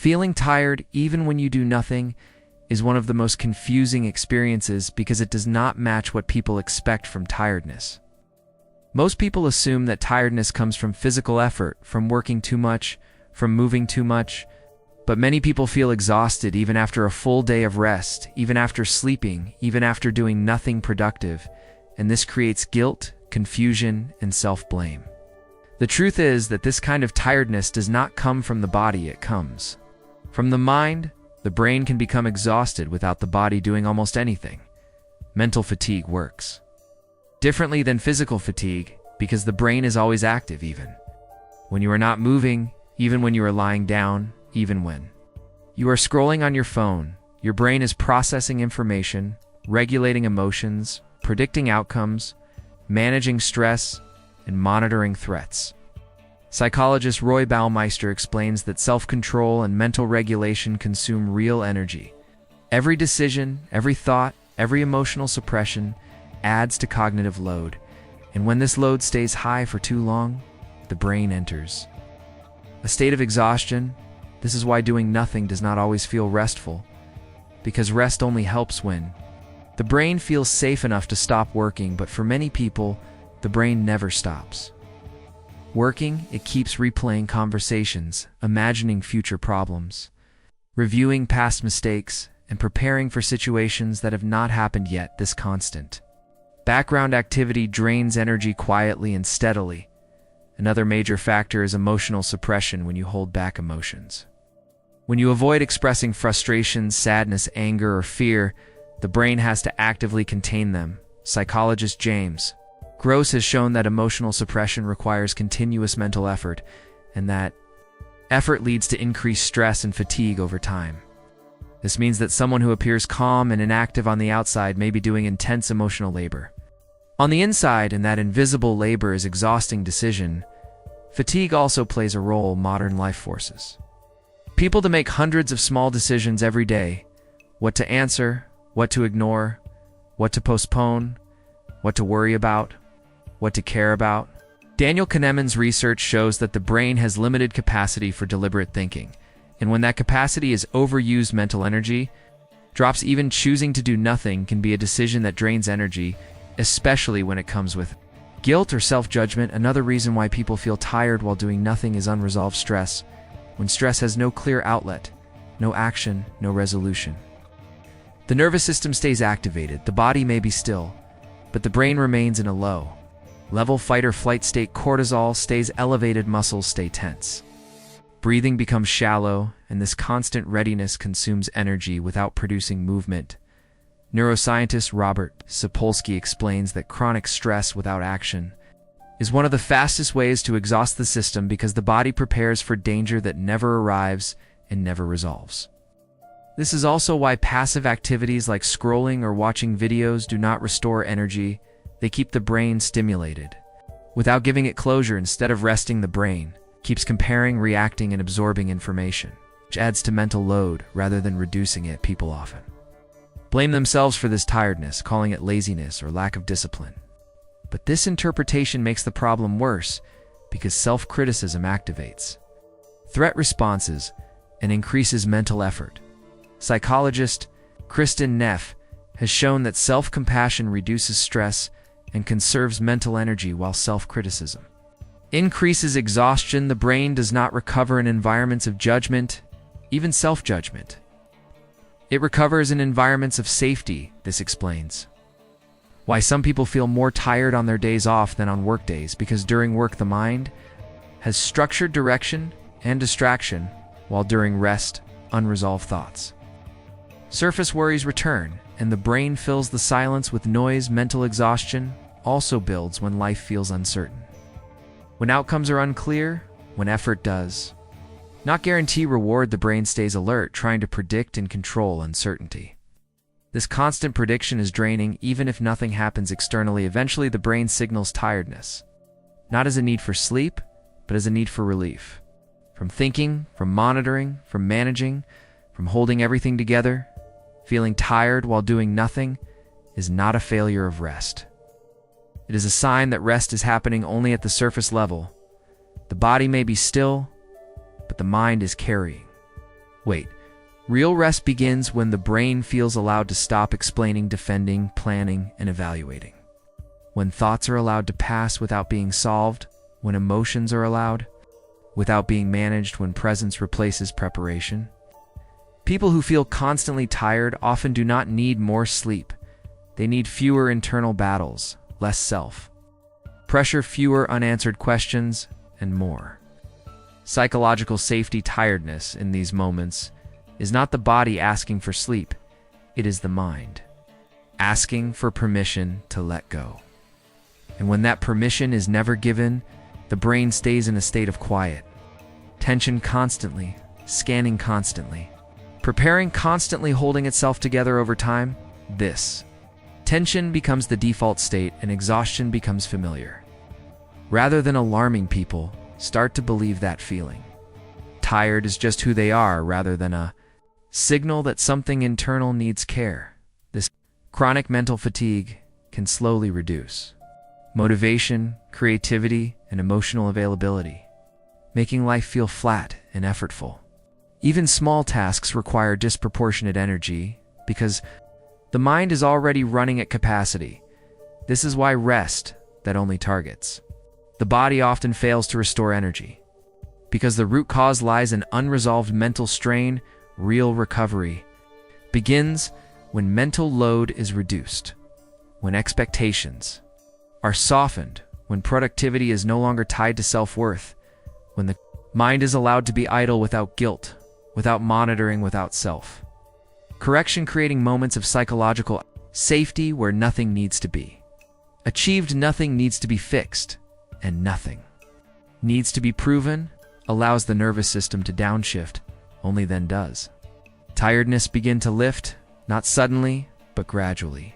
Feeling tired even when you do nothing is one of the most confusing experiences because it does not match what people expect from tiredness. Most people assume that tiredness comes from physical effort, from working too much, from moving too much, but many people feel exhausted even after a full day of rest, even after sleeping, even after doing nothing productive, and this creates guilt, confusion, and self-blame. The truth is that this kind of tiredness does not come from the body, it comes from the mind. The brain can become exhausted without the body doing almost anything. Mental fatigue works differently than physical fatigue because the brain is always active even when you are not moving, even when you are lying down, even when you are scrolling on your phone. Your brain is processing information, regulating emotions, predicting outcomes, managing stress, and monitoring threats. Psychologist Roy Baumeister explains that self-control and mental regulation consume real energy. Every decision, every thought, every emotional suppression adds to cognitive load, and when this load stays high for too long, the brain enters a state of exhaustion. This is why doing nothing does not always feel restful, because rest only helps when the brain feels safe enough to stop working, but for many people, the brain never stops working. It keeps replaying conversations, imagining future problems, reviewing past mistakes, and preparing for situations that have not happened yet. This constant background activity drains energy quietly and steadily. Another major factor is emotional suppression. When you hold back emotions, when you avoid expressing frustration, sadness, anger, or fear, the brain has to actively contain them. Psychologist James Gross has shown that emotional suppression requires continuous mental effort, and that effort leads to increased stress and fatigue over time. This means that someone who appears calm and inactive on the outside may be doing intense emotional labor on the inside, and that invisible labor is exhausting decision. Fatigue also plays a role. Modern life forces people to make hundreds of small decisions every day: what to answer, what to ignore, what to postpone, what to worry about, what to care about. Daniel Kahneman's research shows that the brain has limited capacity for deliberate thinking, and when that capacity is overused, mental energy drops. Even choosing to do nothing can be a decision that drains energy, especially when it comes with guilt or self-judgment. Another reason why people feel tired while doing nothing is unresolved stress. When stress has no clear outlet, no action, no resolution, the nervous system stays activated. The body may be still, but the brain remains in a low level fight or flight state. Cortisol stays elevated, muscles stay tense, breathing becomes shallow, and this constant readiness consumes energy without producing movement. Neuroscientist Robert Sapolsky explains that chronic stress without action is one of the fastest ways to exhaust the system because the body prepares for danger that never arrives and never resolves. This is also why passive activities like scrolling or watching videos do not restore energy. They keep the brain stimulated without giving it closure. Instead of resting, the brain keeps comparing, reacting, and absorbing information, which adds to mental load rather than reducing it. People often blame themselves for this tiredness, calling it laziness or lack of discipline. But this interpretation makes the problem worse because self-criticism activates threat responses and increases mental effort. Psychologist Kristin Neff has shown that self-compassion reduces stress and conserves mental energy, while self-criticism increases exhaustion. The brain does not recover in environments of judgment, even self-judgment. It recovers in environments of safety. This explains why some people feel more tired on their days off than on work days, because during work the mind has structured direction and distraction, while during rest, unresolved thoughts surface, worries return, and the brain fills the silence with noise. Mental exhaustion also builds when life feels uncertain, when outcomes are unclear, when effort does not guarantee reward. The brain stays alert, trying to predict and control uncertainty. This constant prediction is draining. Even if nothing happens externally, eventually the brain signals tiredness, not as a need for sleep, but as a need for relief. From thinking, from monitoring, from managing, from holding everything together. Feeling tired while doing nothing is not a failure of rest. It is a sign that rest is happening only at the surface level. The body may be still, but the mind is carrying Wait, real rest begins when the brain feels allowed to stop explaining, defending, planning, and evaluating. When thoughts are allowed to pass without being solved, when emotions are allowed without being managed, when presence replaces preparation. People who feel constantly tired often do not need more sleep. They need fewer internal battles, less self-pressure, fewer unanswered questions, and more psychological safety. Tiredness in these moments is not the body asking for sleep, it is the mind asking for permission to let go. And when that permission is never given, the brain stays in a state of quiet, tension constantly, scanning constantly, preparing constantly, holding itself together. Over time, this tension becomes the default state and exhaustion becomes familiar. Rather than alarming, people start to believe that feeling tired is just who they are, rather than a signal that something internal needs care. This chronic mental fatigue can slowly reduce motivation, creativity, and emotional availability, making life feel flat and effortful. Even small tasks require disproportionate energy because the mind is already running at capacity. This is why rest that only targets the body often fails to restore energy. Because the root cause lies in unresolved mental strain. Real recovery begins when mental load is reduced, when expectations are softened, when productivity is no longer tied to self-worth, when the mind is allowed to be idle without guilt, without monitoring, without self-correction, creating moments of psychological safety where nothing needs to be achieved, nothing needs to be fixed, and nothing needs to be proven. Allows the nervous system to downshift. Only then does tiredness begin to lift, not suddenly, but gradually.